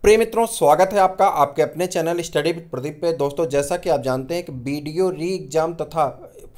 प्रिय मित्रों, स्वागत है आपका आपके अपने चैनल स्टडी विद प्रदीप पे। दोस्तों, जैसा कि आप जानते हैं कि बीडीओ री एग्ज़ाम तथा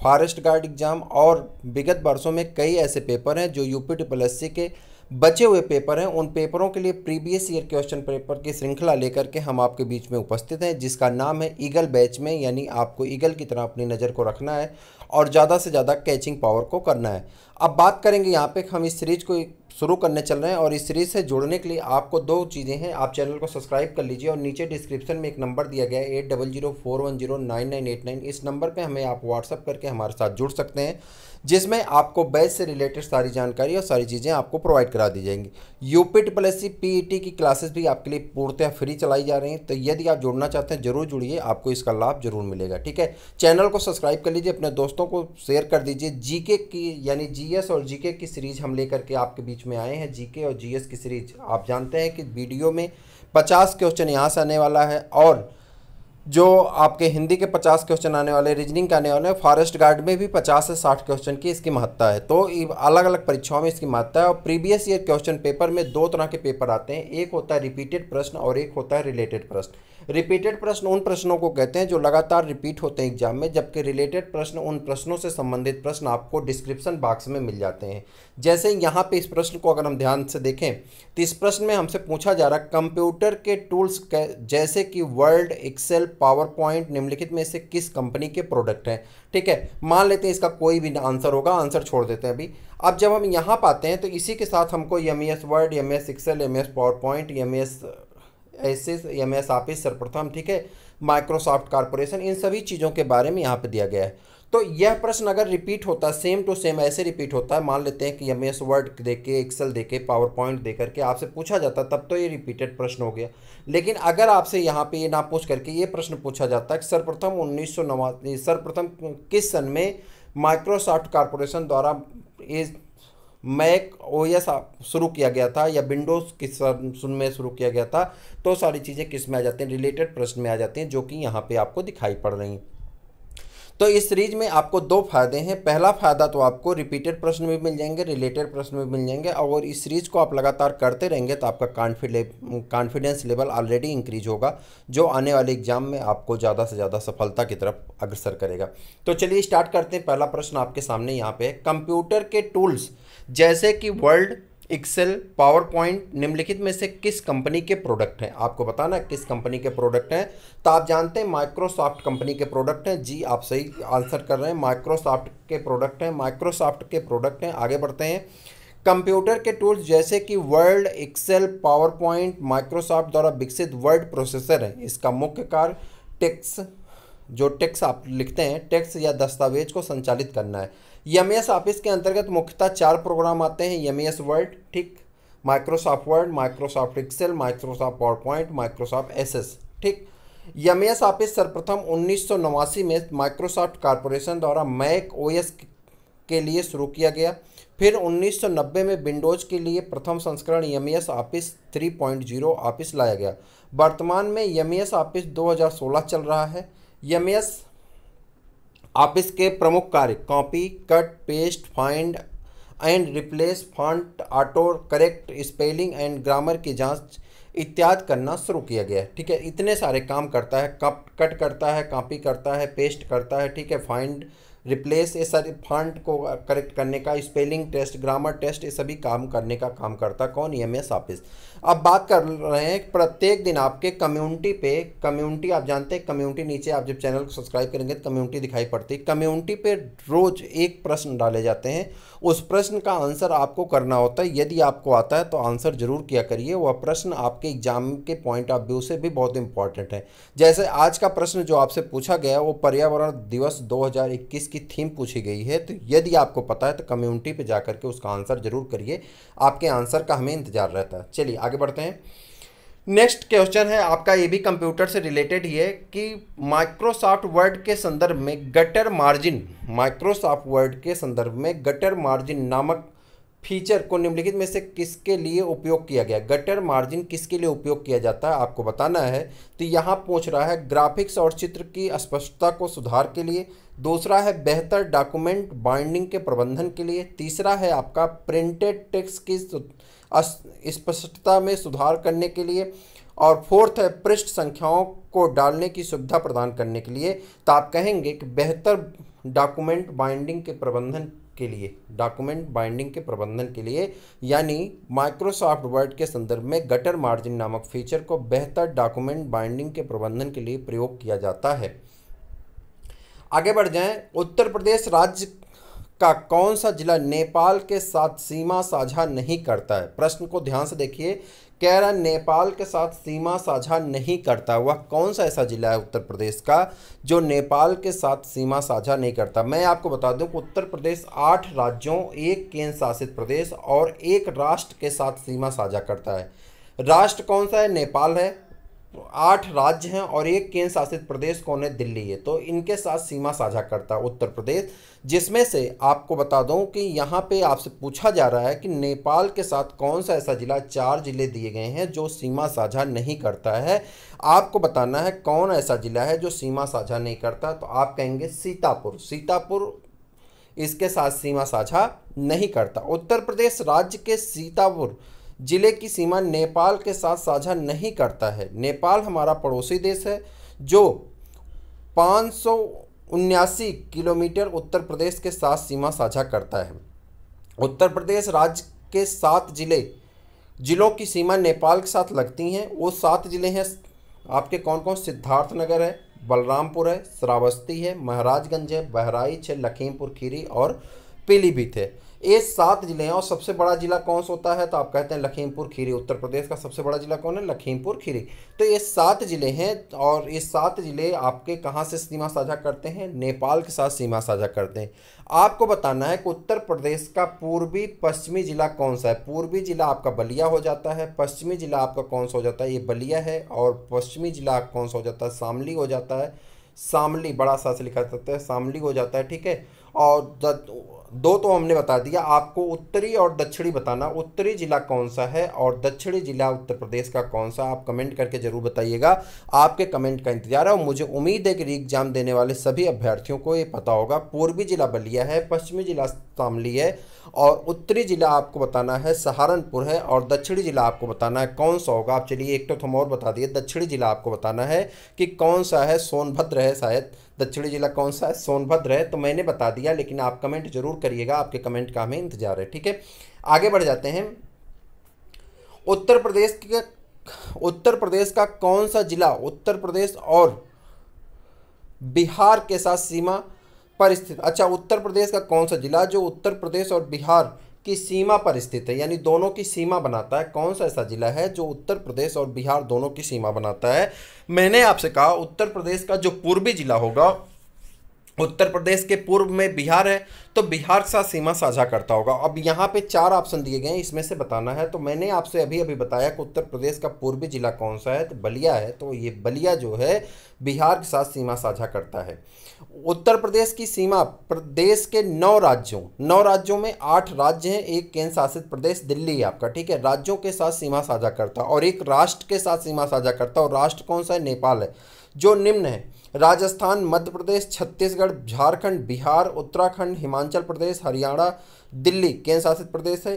फॉरेस्ट गार्ड एग्ज़ाम और विगत वर्षों में कई ऐसे पेपर हैं जो यूपी ट्रिपल एस सी के बचे हुए पेपर हैं। उन पेपरों के लिए प्रीवियस ईयर क्वेश्चन पेपर की श्रृंखला लेकर के हम आपके बीच में उपस्थित हैं, जिसका नाम है ईगल बैच में। यानी आपको ईगल की तरह अपनी नज़र को रखना है और ज़्यादा से ज़्यादा कैचिंग पावर को करना है। अब बात करेंगे यहाँ पे, हम इस सीरीज को शुरू करने चल रहे हैं और इस सीरीज से जुड़ने के लिए आपको दो चीज़ें हैं। आप चैनल को सब्सक्राइब कर लीजिए और नीचे डिस्क्रिप्शन में एक नंबर दिया गया है 8004109989। इस नंबर पे हमें आप व्हाट्सअप करके हमारे साथ जुड़ सकते हैं, जिसमें आपको बैच से रिलेटेड सारी जानकारी और सारी चीज़ें आपको प्रोवाइड करा दी जाएंगी। UP triple S C PET की क्लासेस भी आपके लिए पूर्णतः फ्री चलाई जा रही हैं, तो यदि आप जुड़ना चाहते हैं जरूर जुड़िए, आपको इसका लाभ जरूर मिलेगा। ठीक है, चैनल को सब्सक्राइब कर लीजिए, अपने दोस्तों को शेयर कर दीजिए। जीके की यानी जीएस और जीके की सीरीज हम लेकर के आपके बीच में आए हैं। जीके और जीएस की सीरीज आप जानते हैं कि वीडियो में 50 क्वेश्चन यहाँ से आने वाला है और जो आपके हिंदी के 50 क्वेश्चन आने वाले, रीजनिंग के आने वाले, फॉरेस्ट गार्ड में भी 50 से 60 क्वेश्चन की इसकी महत्ता है। तो अलग अलग परीक्षाओं में इसकी महत्ता है। और प्रीवियस ईयर क्वेश्चन पेपर में दो तरह के पेपर आते हैं, एक होता है रिपीटेड प्रश्न और एक होता है रिलेटेड प्रश्न। रिपीटेड प्रश्न उन प्रश्नों को कहते हैं जो लगातार रिपीट होते हैं एग्जाम में, जबकि रिलेटेड प्रश्न उन प्रश्नों से संबंधित प्रश्न आपको डिस्क्रिप्शन बॉक्स में मिल जाते हैं। जैसे यहाँ पे इस प्रश्न को अगर हम ध्यान से देखें तो इस प्रश्न में हमसे पूछा जा रहा है कंप्यूटर के टूल्स जैसे कि वर्ड, एक्सेल, पावर पॉइंट निम्नलिखित में से किस कंपनी के प्रोडक्ट हैं। ठीक है, मान लेते हैं इसका कोई भी आंसर होगा, आंसर छोड़ देते हैं अभी। अब जब हम यहाँ पाते हैं तो इसी के साथ हमको MS Word, MS Excel, MS PowerPoint, MS Access, MS Office सर्वप्रथम, ठीक है, माइक्रोसॉफ्ट कॉर्पोरेशन, इन सभी चीज़ों के बारे में यहाँ पे दिया गया है। तो यह प्रश्न अगर रिपीट होता है, सेम टू सेम ऐसे रिपीट होता है, मान लेते हैं कि एमएस वर्ड देके, एक्सेल देके, पावर पॉइंट दे करके आपसे पूछा जाता, तब तो ये रिपीटेड प्रश्न हो गया। लेकिन अगर आपसे यहाँ पे ये ना पूछ करके ये प्रश्न पूछा जाता है कि सर्वप्रथम किस सन में माइक्रोसॉफ्ट कॉर्पोरेशन द्वारा इस मैक ओएस शुरू किया गया था या विंडोज़ किस सन में शुरू किया गया था, तो सारी चीज़ें किस में आ जाती हैं, रिलेटेड प्रश्न में आ जाती हैं, जो कि यहाँ पे आपको दिखाई पड़ रही हैं। तो इस सीरीज में आपको दो फायदे हैं। पहला फायदा तो आपको रिपीटेड प्रश्न भी मिल जाएंगे, रिलेटेड प्रश्न भी मिल जाएंगे, और इस सीरीज को आप लगातार करते रहेंगे तो आपका कॉन्फिडेंस लेवल ऑलरेडी इंक्रीज होगा, जो आने वाले एग्जाम में आपको ज़्यादा से ज़्यादा सफलता की तरफ अग्रसर करेगा। तो चलिए स्टार्ट करते हैं। पहला प्रश्न आपके सामने यहाँ पे, कंप्यूटर के टूल्स जैसे कि वर्ड, एक्सेल, पावर पॉइंट निम्नलिखित में से किस कंपनी के प्रोडक्ट हैं। आपको बताना है किस कंपनी के प्रोडक्ट हैं। तो आप जानते हैं माइक्रोसॉफ्ट कंपनी के प्रोडक्ट हैं। जी, आप सही आंसर कर रहे हैं, माइक्रोसॉफ्ट के प्रोडक्ट हैं, माइक्रोसॉफ्ट के प्रोडक्ट हैं। आगे बढ़ते हैं। कंप्यूटर के टूल्स जैसे कि Word, Excel, PowerPoint Microsoft द्वारा विकसित वर्ड प्रोसेसर है। इसका मुख्य कार्य टेक्स्ट आप लिखते हैं, टेक्स्ट या दस्तावेज को संचालित करना है। एमएस ऑफिस के अंतर्गत मुख्यतः 4 प्रोग्राम आते हैं। एमएस वर्ड, ठीक, Microsoft Word, Microsoft Excel, Microsoft PowerPoint, Microsoft SS, ठीक। एमएस ऑफिस सर्वप्रथम 1989 में माइक्रोसॉफ्ट कॉर्पोरेशन द्वारा मैक ओएस के लिए शुरू किया गया। फिर 1990 में विंडोज़ के लिए प्रथम संस्करण एमएस ऑफिस 3.0 ऑफिस लाया गया। वर्तमान में एमएस ऑफिस 2016 चल रहा है। एमएस ऑफिस के प्रमुख कार्य copy, cut, paste, find and replace, font auto correct, spelling and grammar की जांच इत्यादि करना शुरू किया गया है। ठीक है, इतने सारे काम करता है, कट करता है, कॉपी करता है, पेस्ट करता है, ठीक है, फाइंड, रिप्लेस, ये सारे फॉन्ट को करेक्ट करने का, स्पेलिंग टेस्ट, ग्रामर टेस्ट, ये सभी काम करने का काम करता कौन, एमएस ऑफिस। अब बात कर रहे हैं प्रत्येक दिन आपके कम्युनिटी आप जानते हैं, कम्युनिटी नीचे आप जब चैनल को सब्सक्राइब करेंगे तो कम्युनिटी दिखाई पड़ती है। कम्युनिटी पे रोज एक प्रश्न डाले जाते हैं, उस प्रश्न का आंसर आपको करना होता है। यदि आपको आता है तो आंसर जरूर किया करिए, वह प्रश्न आपके एग्जाम के पॉइंट ऑफ व्यू से भी बहुत इंपॉर्टेंट है। जैसे आज का प्रश्न जो आपसे पूछा गया वो पर्यावरण दिवस 2021 की थीम पूछी गई है। तो यदि आपको पता है तो कम्युनिटी पे जाकर के उसका आंसर जरूर करिए, आपके आंसर का हमें इंतजार रहता है। चलिए आगे बढ़ते हैं। नेक्स्ट क्वेश्चन है आपका, ये भी कंप्यूटर से रिलेटेड ही है कि माइक्रोसॉफ्ट वर्ड के संदर्भ में गटर मार्जिन नामक फीचर को निम्नलिखित में से किसके लिए उपयोग किया गया। गटर मार्जिन किसके लिए उपयोग किया जाता है आपको बताना है। तो यहाँ पूछ रहा है ग्राफिक्स और चित्र की स्पष्टता को सुधार के लिए, दूसरा है बेहतर डॉक्यूमेंट बाइंडिंग के प्रबंधन के लिए, तीसरा है आपका प्रिंटेड टेक्स्ट की स्पष्टता में सुधार करने के लिए, और फोर्थ है पृष्ठ संख्याओं को डालने की सुविधा प्रदान करने के लिए। तो आप कहेंगे कि बेहतर डॉक्यूमेंट बाइंडिंग के प्रबंधन के लिए, डॉक्यूमेंट बाइंडिंग के प्रबंधन के लिए, यानी माइक्रोसॉफ्ट वर्ड के संदर्भ में गटर मार्जिन नामक फीचर को बेहतर डॉक्यूमेंट बाइंडिंग के प्रबंधन के लिए प्रयोग किया जाता है। आगे बढ़ जाएं। उत्तर प्रदेश राज्य का कौन सा जिला नेपाल के साथ सीमा साझा नहीं करता है? प्रश्न को ध्यान से देखिए, कह रहा नेपाल के साथ सीमा साझा नहीं करता। वह कौन सा ऐसा जिला है उत्तर प्रदेश का जो नेपाल के साथ सीमा साझा नहीं करता? मैं आपको बता दूं कि उत्तर प्रदेश 8 राज्यों, 1 केंद्र शासित प्रदेश और 1 राष्ट्र के साथ सीमा साझा करता है। राष्ट्र कौन सा है? नेपाल है। 8 राज्य हैं और 1 केंद्र शासित प्रदेश कौन है? दिल्ली है। तो इनके साथ सीमा साझा करता है उत्तर प्रदेश, जिसमें से आपको बता दूं कि यहाँ पे आपसे पूछा जा रहा है कि नेपाल के साथ कौन सा ऐसा जिला, 4 जिले दिए गए हैं जो सीमा साझा नहीं करता है। आपको बताना है कौन ऐसा जिला है जो सीमा साझा नहीं करता। तो आप कहेंगे सीतापुर। सीतापुर इसके साथ सीमा साझा नहीं करता। उत्तर प्रदेश राज्य के सीतापुर जिले की सीमा नेपाल के साथ साझा नहीं करता है। नेपाल हमारा पड़ोसी देश है जो 579 किलोमीटर उत्तर प्रदेश के साथ सीमा साझा करता है। उत्तर प्रदेश राज्य के 7 जिलों की सीमा नेपाल के साथ लगती हैं। वो 7 जिले हैं आपके कौन कौन? सिद्धार्थनगर है, बलरामपुर है, श्रावस्ती है, महाराजगंज है, बहराइच है, लखीमपुर खीरी और पीलीभीत है। ये 7 जिले हैं। और सबसे बड़ा जिला कौन सा होता है? तो आप कहते हैं लखीमपुर खीरी। उत्तर प्रदेश का सबसे बड़ा जिला कौन है? लखीमपुर खीरी। तो ये 7 जिले हैं और ये 7 जिले आपके कहाँ से सीमा साझा करते हैं? नेपाल के साथ सीमा साझा करते हैं। आपको बताना है कि उत्तर प्रदेश का पूर्वी पश्चिमी जिला कौन सा है? पूर्वी जिला आपका बलिया हो जाता है, पश्चिमी जिला आपका कौन सा हो जाता है? ये बलिया है। और पश्चिमी जिला कौन सा हो जाता है? शामली हो जाता है। शामली बड़ा सा से लिखा जाता है, शामली हो जाता है, ठीक है। और 2 तो हमने बता दिया। आपको उत्तरी और दक्षिणी बताना, उत्तरी जिला कौन सा है और दक्षिणी जिला उत्तर प्रदेश का कौन सा। आप कमेंट करके जरूर बताइएगा। आपके कमेंट का इंतजार है और मुझे उम्मीद है कि री एग्जाम देने वाले सभी अभ्यर्थियों को ये पता होगा। पूर्वी जिला बलिया है, पश्चिमी जिला शामली है और उत्तरी जिला आपको बताना है सहारनपुर है और दक्षिणी जिला आपको बताना है कौन सा होगा। आप चलिए एक तो हम और बता दिए, दक्षिणी जिला आपको बताना है कि कौन सा है। सोनभद्र है शायद। दक्षिणी जिला कौन सा है? सोनभद्र है। तो मैंने बता दिया, लेकिन आप कमेंट जरूर करिएगा। आपके कमेंट का हमें इंतजार है, ठीक है। आगे बढ़ जाते हैं। उत्तर प्रदेश का कौन सा जिला उत्तर प्रदेश और बिहार के साथ सीमा पर स्थित? अच्छा, उत्तर प्रदेश का कौन सा जिला जो उत्तर प्रदेश और बिहार की सीमा पर स्थित है, यानी दोनों की सीमा बनाता है? कौन सा ऐसा जिला है जो उत्तर प्रदेश और बिहार दोनों की सीमा बनाता है? मैंने आपसे कहा उत्तर प्रदेश का जो पूर्वी जिला होगा, उत्तर प्रदेश के पूर्व में बिहार है तो बिहार के साथ सीमा साझा करता होगा। अब यहाँ पे 4 ऑप्शन दिए गए हैं, इसमें से बताना है। तो मैंने आपसे अभी अभी बताया कि उत्तर प्रदेश का पूर्वी जिला कौन सा है? तो बलिया है। तो ये बलिया जो है बिहार के साथ सीमा साझा करता है। उत्तर प्रदेश की सीमा प्रदेश के 9 राज्यों में 8 राज्य हैं, 1 केंद्र शासित प्रदेश दिल्ली है आपका, ठीक है। राज्यों के साथ सीमा साझा करता है और 1 राष्ट्र के साथ सीमा साझा करता है। और राष्ट्र कौन सा है? नेपाल है। जो निम्न है: राजस्थान, मध्य प्रदेश, छत्तीसगढ़, झारखंड, बिहार, उत्तराखंड, हिमाचल प्रदेश, हरियाणा, दिल्ली केंद्र शासित प्रदेश है।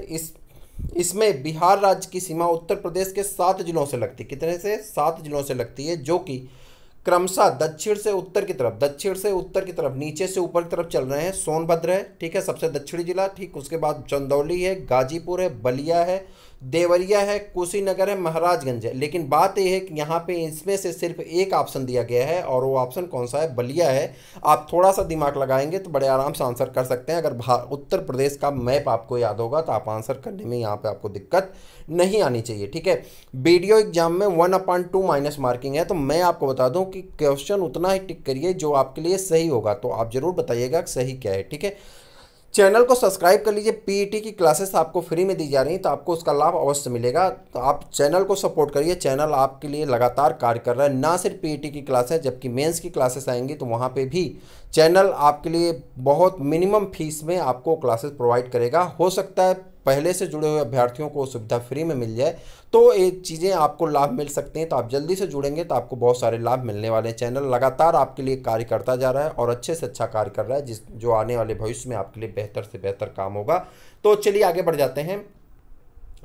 इसमें बिहार राज्य की सीमा उत्तर प्रदेश के 7 जिलों से लगती है। कितने से? 7 जिलों से लगती है, जो कि क्रमशः दक्षिण से उत्तर की तरफ नीचे से ऊपर की तरफ चल रहे हैं। सोनभद्र है, ठीक है, सबसे दक्षिणी जिला, ठीक। उसके बाद चंदौली है, गाजीपुर है, बलिया है, देवरिया है, कुशीनगर है, महाराजगंज है। लेकिन बात यह है कि यहाँ पे इसमें से सिर्फ एक ऑप्शन दिया गया है और वो ऑप्शन कौन सा है? बलिया है। आप थोड़ा सा दिमाग लगाएंगे तो बड़े आराम से आंसर कर सकते हैं। अगर उत्तर प्रदेश का मैप आपको याद होगा तो आप आंसर करने में यहाँ पे आपको दिक्कत नहीं आनी चाहिए, ठीक है। वीडियो एग्जाम में 1/2 माइनस मार्किंग है, तो मैं आपको बता दूं कि क्वेश्चन उतना ही टिक करिए जो आपके लिए सही होगा। तो आप जरूर बताइएगा कि सही क्या है, ठीक है। चैनल को सब्सक्राइब कर लीजिए। पीईटी की क्लासेस आपको फ्री में दी जा रही हैं, तो आपको उसका लाभ अवश्य मिलेगा। तो आप चैनल को सपोर्ट करिए। चैनल आपके लिए लगातार कार्य कर रहा है। ना सिर्फ पीईटी की क्लासेस, जबकि मेंस की क्लासेस आएंगी तो वहाँ पे भी चैनल आपके लिए बहुत मिनिमम फीस में आपको क्लासेस प्रोवाइड करेगा। हो सकता है पहले से जुड़े हुए अभ्यर्थियों को सुविधा फ्री में मिल जाए, तो ये चीज़ें आपको लाभ मिल सकते हैं। तो आप जल्दी से जुड़ेंगे तो आपको बहुत सारे लाभ मिलने वाले हैं। चैनल लगातार आपके लिए कार्य करता जा रहा है और अच्छे से अच्छा कार्य कर रहा है, जो आने वाले भविष्य में आपके लिए बेहतर से बेहतर काम होगा। तो चलिए आगे बढ़ जाते हैं।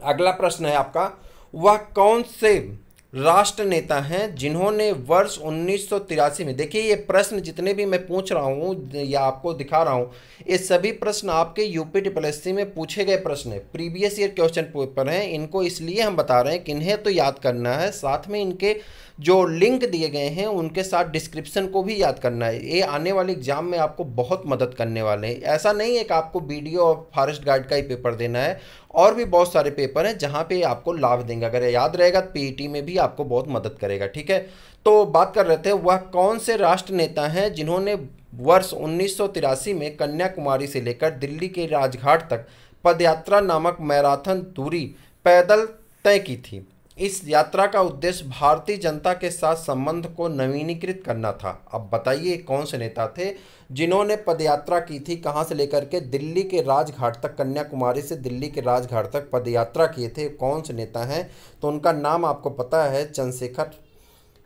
अगला प्रश्न है आपका, वह कौन से राष्ट्र नेता हैं जिन्होंने वर्ष 1983 में, देखिए ये प्रश्न जितने भी मैं पूछ रहा हूँ या आपको दिखा रहा हूँ, ये सभी प्रश्न आपके यूपी ट्रिपल में पूछे गए प्रश्न है, प्रीवियस ईयर क्वेश्चन पेपर हैं। इनको इसलिए हम बता रहे हैं कि इन्हें तो याद करना है, साथ में इनके जो लिंक दिए गए हैं उनके साथ डिस्क्रिप्शन को भी याद करना है। ये आने वाले एग्जाम में आपको बहुत मदद करने वाले हैं। ऐसा नहीं है कि आपको वीडियो और फॉरेस्ट गार्ड का ही पेपर देना है, और भी बहुत सारे पेपर हैं जहाँ पे आपको लाभ देंगे। अगर याद रहेगा तो पीईटी में भी आपको बहुत मदद करेगा। ठीक है, तो बात कर रहे थे वह कौन से राष्ट्र नेता हैं जिन्होंने वर्ष 1983 में कन्याकुमारी से लेकर दिल्ली के राजघाट तक पदयात्रा नामक मैराथन दूरी पैदल तय की थी। इस यात्रा का उद्देश्य भारतीय जनता के साथ संबंध को नवीनीकृत करना था। अब बताइए कौन से नेता थे जिन्होंने पदयात्रा की थी, कहाँ से लेकर के दिल्ली के राजघाट तक, कन्याकुमारी से दिल्ली के राजघाट तक पदयात्रा किए थे, कौन से नेता हैं? तो उनका नाम आपको पता है, चंद्रशेखर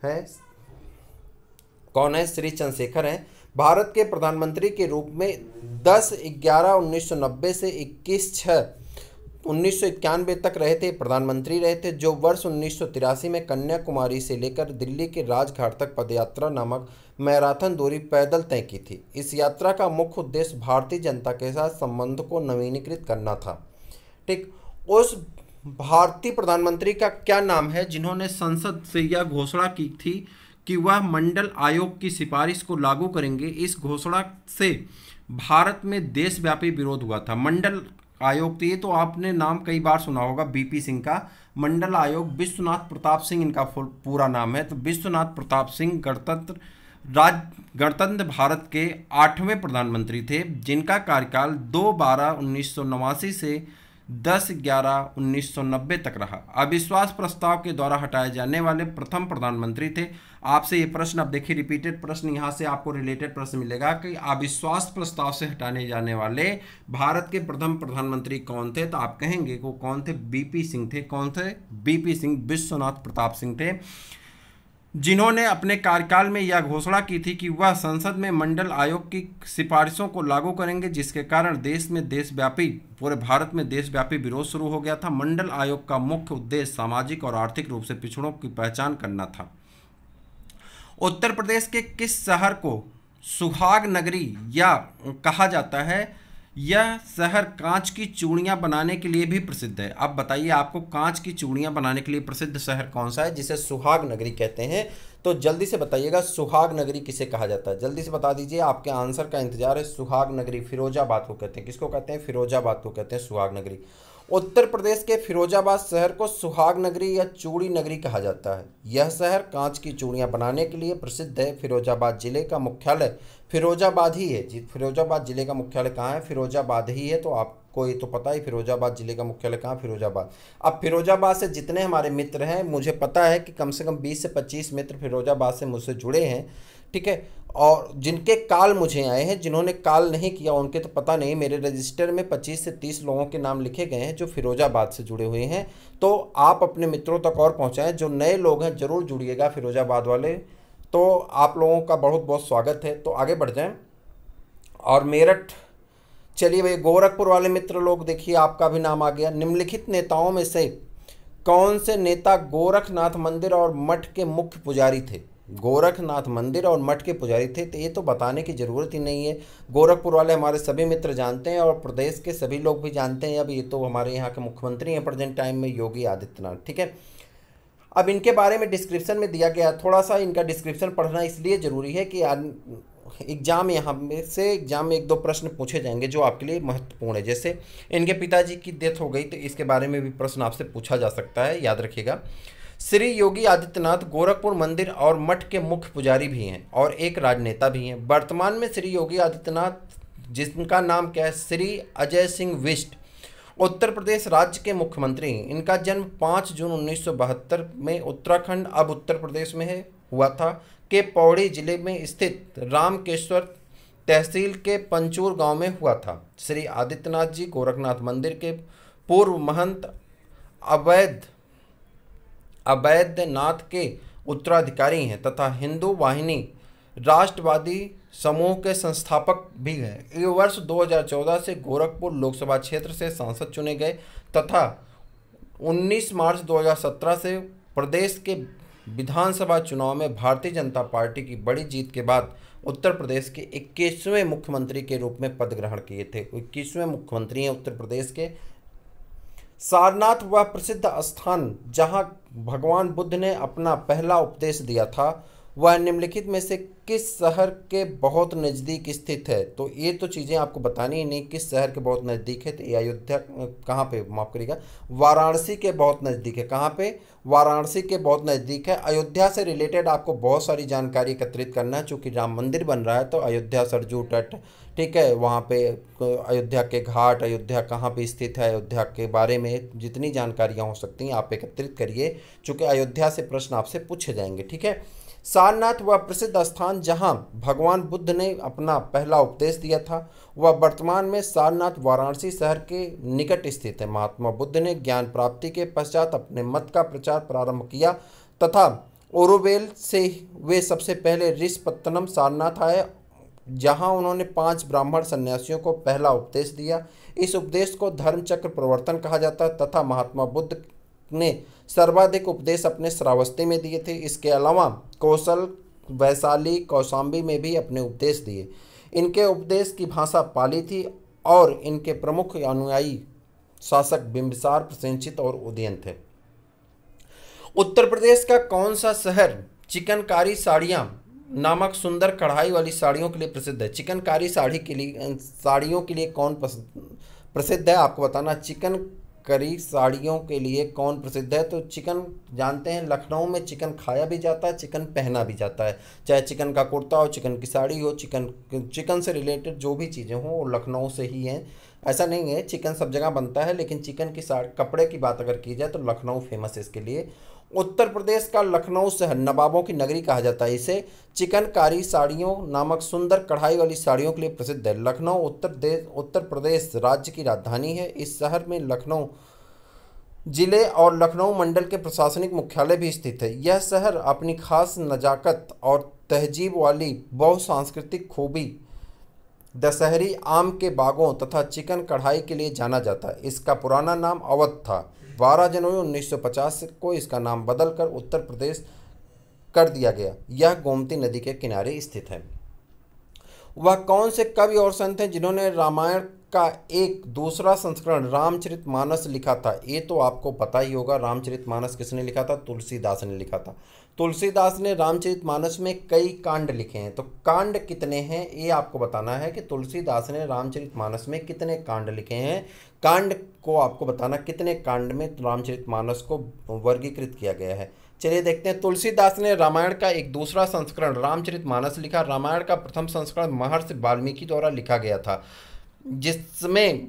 है। कौन है? श्री चंद्रशेखर हैं। भारत के प्रधानमंत्री के रूप में 10/11/1990 से 21/6/1991 तक रहे थे, प्रधानमंत्री रहे थे, जो वर्ष 1983 में कन्याकुमारी से लेकर दिल्ली के राजघाट तक पदयात्रा नामक मैराथन दूरी पैदल तय की थी। इस यात्रा का मुख्य उद्देश्य भारतीय जनता के साथ संबंध को नवीनीकृत करना था। ठीक, उस भारतीय प्रधानमंत्री का क्या नाम है जिन्होंने संसद से यह घोषणा की थी कि वह मंडल आयोग की सिफारिश को लागू करेंगे? इस घोषणा से भारत में देशव्यापी विरोध हुआ था। मंडल आयोग, तो ये तो आपने नाम कई बार सुना होगा, बीपी सिंह का। मंडल आयोग, विश्वनाथ प्रताप सिंह इनका पूरा नाम है। तो विश्वनाथ प्रताप सिंह गणतंत्र भारत के 8वें प्रधानमंत्री थे, जिनका कार्यकाल 2/12/1989 से 10/11/1990 तक रहा। अविश्वास प्रस्ताव के द्वारा हटाए जाने वाले प्रथम प्रधानमंत्री थे। आपसे ये प्रश्न, अब देखिए रिपीटेड प्रश्न, यहाँ से आपको रिलेटेड प्रश्न मिलेगा कि अविश्वास प्रस्ताव से हटाने जाने वाले भारत के प्रथम प्रधानमंत्री कौन थे? तो आप कहेंगे वो कौन थे? बीपी सिंह थे। कौन थे? बीपी सिंह, विश्वनाथ प्रताप सिंह थे, जिन्होंने अपने कार्यकाल में यह घोषणा की थी कि वह संसद में मंडल आयोग की सिफारिशों को लागू करेंगे, जिसके कारण पूरे भारत में देशव्यापी विरोध शुरू हो गया था। मंडल आयोग का मुख्य उद्देश्य सामाजिक और आर्थिक रूप से पिछड़ों की पहचान करना था। उत्तर प्रदेश के किस शहर को सुहाग नगरी या कहा जाता है? यह शहर कांच की चूड़ियां बनाने के लिए भी प्रसिद्ध है। अब बताइए आपको कांच की चूड़ियां बनाने के लिए प्रसिद्ध शहर कौन सा है जिसे सुहाग नगरी कहते हैं? तो जल्दी से बताइएगा, सुहाग नगरी किसे कहा जाता है? जल्दी से बता दीजिए, आपके आंसर का इंतजार है। सुहाग नगरी फिरोजाबाद को कहते हैं। किसको कहते हैं? फिरोजाबाद को कहते हैं सुहाग नगरी। उत्तर प्रदेश के फिरोजाबाद शहर को सुहाग नगरी या चूड़ी नगरी कहा जाता है। यह शहर कांच की चूड़ियां बनाने के लिए प्रसिद्ध है। फिरोजाबाद जिले का मुख्यालय फिरोजाबाद ही है। फिरोजाबाद जिले का मुख्यालय कहाँ है? फिरोजाबाद ही है। तो आपको ये तो पता ही, फिरोजाबाद जिले का मुख्यालय कहाँ? फिरोजाबाद। अब फिरोजाबाद से जितने हमारे मित्र हैं, मुझे पता है कि कम से कम 20 से 25 मित्र फिरोजाबाद से मुझसे जुड़े हैं। ठीक है, और जिनके कॉल मुझे आए हैं, जिन्होंने कॉल नहीं किया उनके तो पता नहीं। मेरे रजिस्टर में 25 से 30 लोगों के नाम लिखे गए हैं जो फिरोजाबाद से जुड़े हुए हैं। तो आप अपने मित्रों तक और पहुंचाएं। जो नए लोग हैं जरूर जुड़िएगा फिरोजाबाद वाले। तो आप लोगों का बहुत बहुत स्वागत है। तो आगे बढ़ जाएं। और मेरठ, चलिए भाई, गोरखपुर वाले मित्र लोग देखिए, आपका भी नाम आ गया। निम्नलिखित नेताओं में से कौन से नेता गोरखनाथ मंदिर और मठ के मुख्य पुजारी थे? गोरखनाथ मंदिर और मठ के पुजारी थे, तो ये तो बताने की ज़रूरत ही नहीं है। गोरखपुर वाले हमारे सभी मित्र जानते हैं और प्रदेश के सभी लोग भी जानते हैं। अब ये तो हमारे यहाँ के मुख्यमंत्री हैं प्रेजेंट टाइम में, योगी आदित्यनाथ। ठीक है, अब इनके बारे में डिस्क्रिप्शन में दिया गया। थोड़ा सा इनका डिस्क्रिप्शन पढ़ना इसलिए ज़रूरी है कि एग्जाम में 1-2 प्रश्न पूछे जाएंगे जो आपके लिए महत्वपूर्ण है। जैसे इनके पिताजी की डेथ हो गई तो इसके बारे में भी प्रश्न आपसे पूछा जा सकता है, याद रखिएगा। श्री योगी आदित्यनाथ गोरखपुर मंदिर और मठ के मुख्य पुजारी भी हैं और एक राजनेता भी हैं। वर्तमान में श्री योगी आदित्यनाथ, जिनका नाम क्या है? श्री अजय सिंह विष्ट, उत्तर प्रदेश राज्य के मुख्यमंत्री हैं। इनका जन्म 5 जून 1972 में उत्तराखंड, अब उत्तर प्रदेश में है, हुआ था, के पौड़ी जिले में स्थित रामकेश्वर तहसील के पंचूर गांव में हुआ था। श्री आदित्यनाथ जी गोरखनाथ मंदिर के पूर्व महंत अवैधनाथ के उत्तराधिकारी हैं तथा हिंदू वाहिनी राष्ट्रवादी समूह के संस्थापक भी हैं। ये वर्ष 2014 से गोरखपुर लोकसभा क्षेत्र से सांसद चुने गए तथा 19 मार्च 2017 से प्रदेश के विधानसभा चुनाव में भारतीय जनता पार्टी की बड़ी जीत के बाद उत्तर प्रदेश के 21वें मुख्यमंत्री के रूप में पद ग्रहण किए थे। 21वें मुख्यमंत्री हैं उत्तर प्रदेश के। सारनाथ वह प्रसिद्ध स्थान जहां भगवान बुद्ध ने अपना पहला उपदेश दिया था, वह निम्नलिखित में से किस शहर के बहुत नज़दीक स्थित है? तो ये तो चीज़ें आपको बतानी ही नहीं, किस शहर के बहुत नज़दीक है। तो ये अयोध्या, कहाँ पे, माफ़ करिएगा, वाराणसी के बहुत नज़दीक है। कहाँ पे? वाराणसी के बहुत नज़दीक है। अयोध्या से रिलेटेड आपको बहुत सारी जानकारी एकत्रित करना है, चूँकि राम मंदिर बन रहा है तो अयोध्या सरजू तट, ठीक है, वहाँ पे अयोध्या के घाट, अयोध्या कहाँ पे स्थित है, अयोध्या के बारे में जितनी जानकारियाँ हो सकती हैं आप एकत्रित करिए, चूँकि अयोध्या से प्रश्न आपसे पूछे जाएंगे, ठीक है। सारनाथ वह प्रसिद्ध स्थान जहां भगवान बुद्ध ने अपना पहला उपदेश दिया था, वह वर्तमान में सारनाथ वाराणसी शहर के निकट स्थित है। महात्मा बुद्ध ने ज्ञान प्राप्ति के पश्चात अपने मत का प्रचार प्रारंभ किया तथा ओरोवेल से वे सबसे पहले ऋषपत्तनम सारनाथ आए, जहां उन्होंने 5 ब्राह्मण सन्यासियों को पहला उपदेश दिया। इस उपदेश को धर्मचक्र प्रवर्तन कहा जाता है तथा महात्मा बुद्ध ने सर्वाधिक उपदेश अपने श्रावस्ती में दिए थे। इसके अलावा कौशल, वैशाली, कौशाम्बी में भी अपने उपदेश दिए। इनके उपदेश की भाषा पाली थी और इनके प्रमुख अनुयायी शासक बिंबिसार, प्रसेनजित और उदयन थे। उत्तर प्रदेश का कौन सा शहर चिकनकारी साड़ियाँ नामक सुंदर कढ़ाई वाली साड़ियों के लिए प्रसिद्ध है? चिकनकारी साड़ियों के लिए कौन प्रसिद्ध है आपको बताना। चिकनकारी साड़ियों के लिए कौन प्रसिद्ध है? तो चिकन जानते हैं, लखनऊ में चिकन खाया भी जाता है, चिकन पहना भी जाता है। चाहे चिकन का कुर्ता हो, चिकन की साड़ी हो, चिकन से रिलेटेड जो भी चीज़ें हों वो लखनऊ से ही हैं। ऐसा नहीं है, चिकन सब जगह बनता है, लेकिन चिकन की कपड़े की बात अगर की जाए तो लखनऊ फेमस है इसके लिए। उत्तर प्रदेश का लखनऊ शहर नवाबों की नगरी कहा जाता है। इसे चिकनकारी साड़ियों नामक सुंदर कढ़ाई वाली साड़ियों के लिए प्रसिद्ध है। लखनऊ उत्तर प्रदेश राज्य की राजधानी है। इस शहर में लखनऊ जिले और लखनऊ मंडल के प्रशासनिक मुख्यालय भी स्थित है। यह शहर अपनी खास नज़ाकत और तहजीब वाली बहुसांस्कृतिक खूबी, दशहरी आम के बागों तथा चिकन कढ़ाई के लिए जाना जाता है। इसका पुराना नाम अवध था। 12 जनवरी 1950 को इसका नाम बदलकर उत्तर प्रदेश कर दिया गया। यह गोमती नदी के किनारे स्थित है। वह कौन से कवि और संत हैं जिन्होंने रामायण का एक दूसरा संस्करण रामचरितमानस लिखा था? ये तो आपको पता ही होगा, रामचरितमानस किसने लिखा था? तुलसीदास ने लिखा था। तुलसीदास ने रामचरितमानस में कई कांड लिखे हैं, तो कांड कितने हैं ये आपको बताना है कि तुलसीदास ने रामचरितमानस में कितने कांड लिखे हैं। कांड को आपको बताना, कितने कांड में रामचरितमानस को वर्गीकृत किया गया है। चलिए देखते हैं। तुलसीदास ने रामायण का एक दूसरा संस्करण रामचरितमानस लिखा। रामायण का प्रथम संस्करण महर्षि वाल्मीकि द्वारा लिखा गया था, जिसमें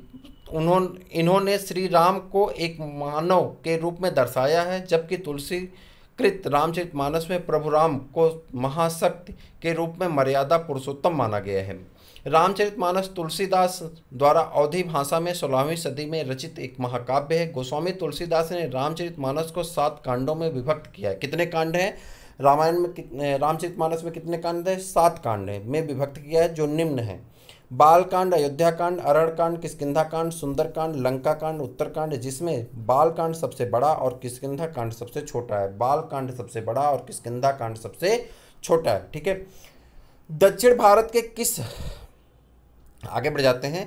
इन्होंने श्री राम को एक मानव के रूप में दर्शाया है, जबकि तुलसीकृत रामचरितमानस में प्रभु राम को महाशक्ति के रूप में मर्यादा पुरुषोत्तम माना गया है। रामचरितमानस तुलसीदास द्वारा अवधी भाषा में 16वीं सदी में रचित एक महाकाव्य है। गोस्वामी तुलसीदास ने रामचरितमानस को 7 कांडों में विभक्त किया है। कितने कांड हैं रामायण में? रामचरितमानस में कितने कांड हैं? 7 कांड है में विभक्त किया है, जो निम्न है: बालकांड, अयोध्याकांड, अरण्यकांड, किष्किंधाकांड, सुंदरकांड, लंकाकांड, उत्तरकांड, जिसमें बालकांड सबसे बड़ा और किष्किंधाकांड सबसे छोटा है। बालकांड सबसे बड़ा और किष्किंधाकांड सबसे छोटा है, ठीक है। दक्षिण भारत के किस, आगे बढ़ जाते हैं।